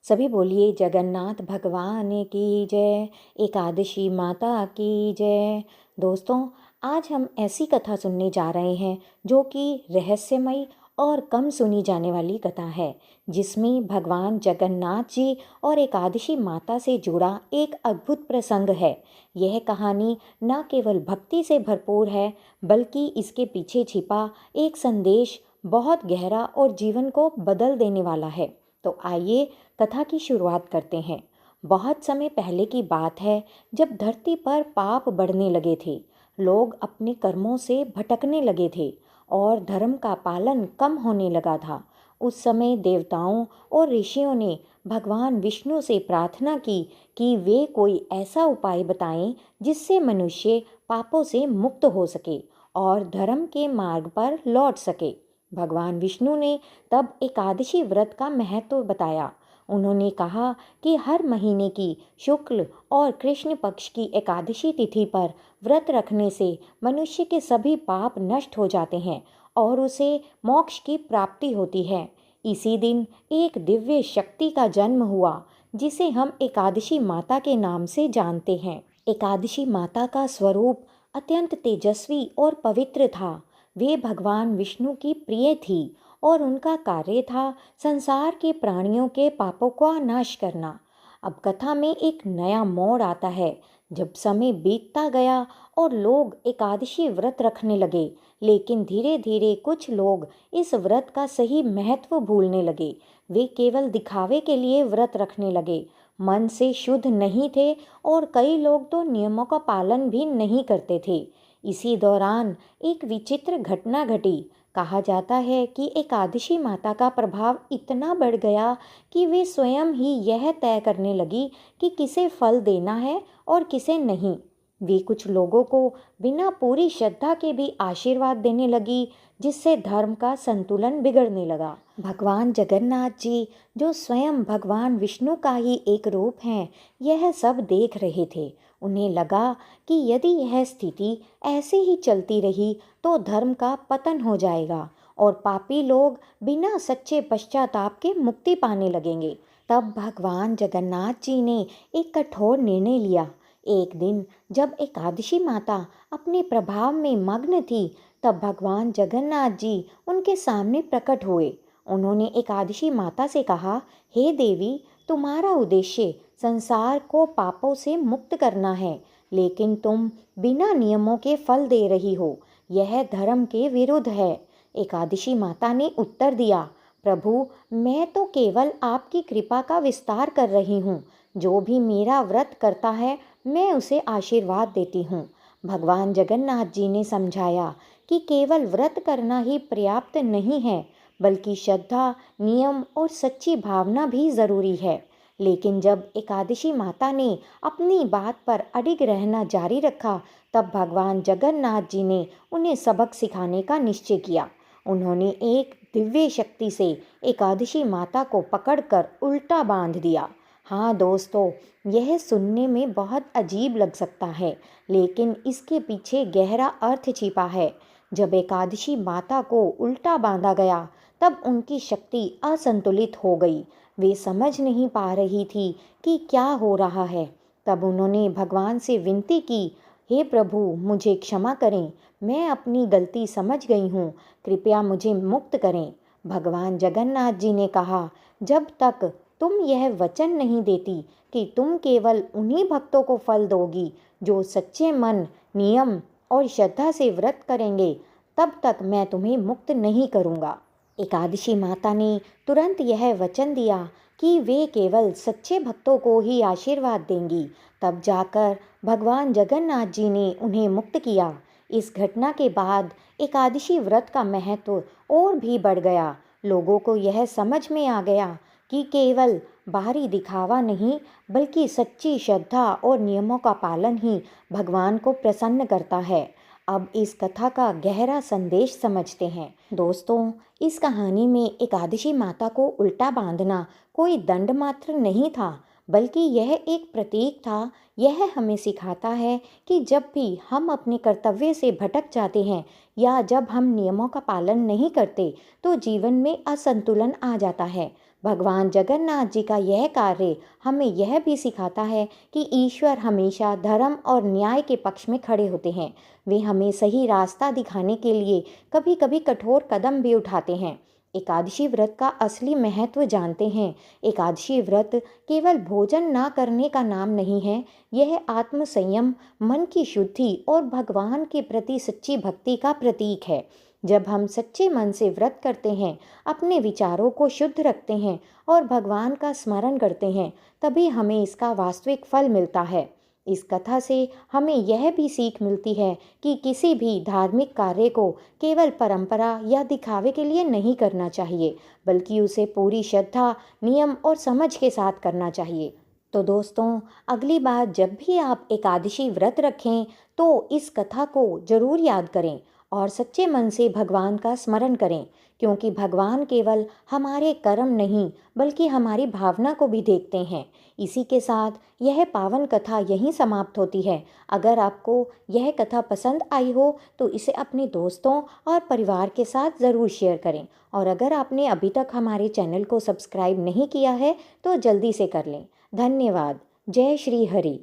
सभी बोलिए जगन्नाथ भगवान की जय। एकादशी माता की जय। दोस्तों, आज हम ऐसी कथा सुनने जा रहे हैं जो कि रहस्यमयी और कम सुनी जाने वाली कथा है, जिसमें भगवान जगन्नाथ जी और एकादशी माता से जुड़ा एक अद्भुत प्रसंग है। यह कहानी न केवल भक्ति से भरपूर है, बल्कि इसके पीछे छिपा एक संदेश बहुत गहरा और जीवन को बदल देने वाला है। तो आइए कथा की शुरुआत करते हैं। बहुत समय पहले की बात है, जब धरती पर पाप बढ़ने लगे थे, लोग अपने कर्मों से भटकने लगे थे और धर्म का पालन कम होने लगा था। उस समय देवताओं और ऋषियों ने भगवान विष्णु से प्रार्थना की कि वे कोई ऐसा उपाय बताएं जिससे मनुष्य पापों से मुक्त हो सके और धर्म के मार्ग पर लौट सके। भगवान विष्णु ने तब एकादशी व्रत का महत्व बताया। उन्होंने कहा कि हर महीने की शुक्ल और कृष्ण पक्ष की एकादशी तिथि पर व्रत रखने से मनुष्य के सभी पाप नष्ट हो जाते हैं और उसे मोक्ष की प्राप्ति होती है। इसी दिन एक दिव्य शक्ति का जन्म हुआ, जिसे हम एकादशी माता के नाम से जानते हैं। एकादशी माता का स्वरूप अत्यंत तेजस्वी और पवित्र था। वे भगवान विष्णु की प्रिय थी और उनका कार्य था संसार के प्राणियों के पापों का नाश करना। अब कथा में एक नया मोड़ आता है। जब समय बीतता गया और लोग एकादशी व्रत रखने लगे, लेकिन धीरे धीरे कुछ लोग इस व्रत का सही महत्व भूलने लगे। वे केवल दिखावे के लिए व्रत रखने लगे, मन से शुद्ध नहीं थे और कई लोग तो नियमों का पालन भी नहीं करते थे। इसी दौरान एक विचित्र घटना घटी। कहा जाता है कि एकादशी माता का प्रभाव इतना बढ़ गया कि वे स्वयं ही यह तय करने लगी कि किसे फल देना है और किसे नहीं। वे कुछ लोगों को बिना पूरी श्रद्धा के भी आशीर्वाद देने लगी, जिससे धर्म का संतुलन बिगड़ने लगा। भगवान जगन्नाथ जी, जो स्वयं भगवान विष्णु का ही एक रूप हैं, यह सब देख रहे थे। उन्हें लगा कि यदि यह स्थिति ऐसे ही चलती रही तो धर्म का पतन हो जाएगा और पापी लोग बिना सच्चे पश्चाताप के मुक्ति पाने लगेंगे। तब भगवान जगन्नाथ जी ने एक कठोर निर्णय लिया। एक दिन जब एकादशी माता अपने प्रभाव में मग्न थी, तब भगवान जगन्नाथ जी उनके सामने प्रकट हुए। उन्होंने एकादशी माता से कहा, हे देवी, तुम्हारा उद्देश्य संसार को पापों से मुक्त करना है, लेकिन तुम बिना नियमों के फल दे रही हो। यह धर्म के विरुद्ध है। एकादशी माता ने उत्तर दिया, प्रभु, मैं तो केवल आपकी कृपा का विस्तार कर रही हूँ। जो भी मेरा व्रत करता है, मैं उसे आशीर्वाद देती हूँ। भगवान जगन्नाथ जी ने समझाया कि केवल व्रत करना ही पर्याप्त नहीं है, बल्कि श्रद्धा, नियम और सच्ची भावना भी ज़रूरी है। लेकिन जब एकादशी माता ने अपनी बात पर अडिग रहना जारी रखा, तब भगवान जगन्नाथ जी ने उन्हें सबक सिखाने का निश्चय किया। उन्होंने एक दिव्य शक्ति से एकादशी माता को पकड़कर उल्टा बांध दिया। हाँ दोस्तों, यह सुनने में बहुत अजीब लग सकता है, लेकिन इसके पीछे गहरा अर्थ छिपा है। जब एकादशी माता को उल्टा बांधा गया, तब उनकी शक्ति असंतुलित हो गई। वे समझ नहीं पा रही थी कि क्या हो रहा है। तब उन्होंने भगवान से विनती की, हे प्रभु, मुझे क्षमा करें, मैं अपनी गलती समझ गई हूँ, कृपया मुझे मुक्त करें। भगवान जगन्नाथ जी ने कहा, जब तक तुम यह वचन नहीं देती कि तुम केवल उन्हीं भक्तों को फल दोगी जो सच्चे मन, नियम और श्रद्धा से व्रत करेंगे, तब तक मैं तुम्हें मुक्त नहीं करूँगा। एकादशी माता ने तुरंत यह वचन दिया कि वे केवल सच्चे भक्तों को ही आशीर्वाद देंगी। तब जाकर भगवान जगन्नाथ जी ने उन्हें मुक्त किया। इस घटना के बाद एकादशी व्रत का महत्व और भी बढ़ गया। लोगों को यह समझ में आ गया कि केवल बाहरी दिखावा नहीं, बल्कि सच्ची श्रद्धा और नियमों का पालन ही भगवान को प्रसन्न करता है। अब इस कथा का गहरा संदेश समझते हैं। दोस्तों, इस कहानी में एकादशी माता को उल्टा बांधना कोई दंड मात्र नहीं था, बल्कि यह एक प्रतीक था। यह हमें सिखाता है कि जब भी हम अपने कर्तव्य से भटक जाते हैं या जब हम नियमों का पालन नहीं करते, तो जीवन में असंतुलन आ जाता है। भगवान जगन्नाथ जी का यह कार्य हमें यह भी सिखाता है कि ईश्वर हमेशा धर्म और न्याय के पक्ष में खड़े होते हैं। वे हमें सही रास्ता दिखाने के लिए कभी कभी कठोर कदम भी उठाते हैं। एकादशी व्रत का असली महत्व जानते हैं। एकादशी व्रत केवल भोजन ना करने का नाम नहीं है, यह आत्म संयम, मन की शुद्धि और भगवान के प्रति सच्ची भक्ति का प्रतीक है। जब हम सच्चे मन से व्रत करते हैं, अपने विचारों को शुद्ध रखते हैं और भगवान का स्मरण करते हैं, तभी हमें इसका वास्तविक फल मिलता है। इस कथा से हमें यह भी सीख मिलती है कि किसी भी धार्मिक कार्य को केवल परंपरा या दिखावे के लिए नहीं करना चाहिए, बल्कि उसे पूरी श्रद्धा, नियम और समझ के साथ करना चाहिए। तो दोस्तों, अगली बार जब भी आप एकादशी व्रत रखें तो इस कथा को जरूर याद करें और सच्चे मन से भगवान का स्मरण करें, क्योंकि भगवान केवल हमारे कर्म नहीं बल्कि हमारी भावना को भी देखते हैं। इसी के साथ यह पावन कथा यहीं समाप्त होती है। अगर आपको यह कथा पसंद आई हो तो इसे अपने दोस्तों और परिवार के साथ ज़रूर शेयर करें, और अगर आपने अभी तक हमारे चैनल को सब्सक्राइब नहीं किया है तो जल्दी से कर लें। धन्यवाद। जय श्री हरि।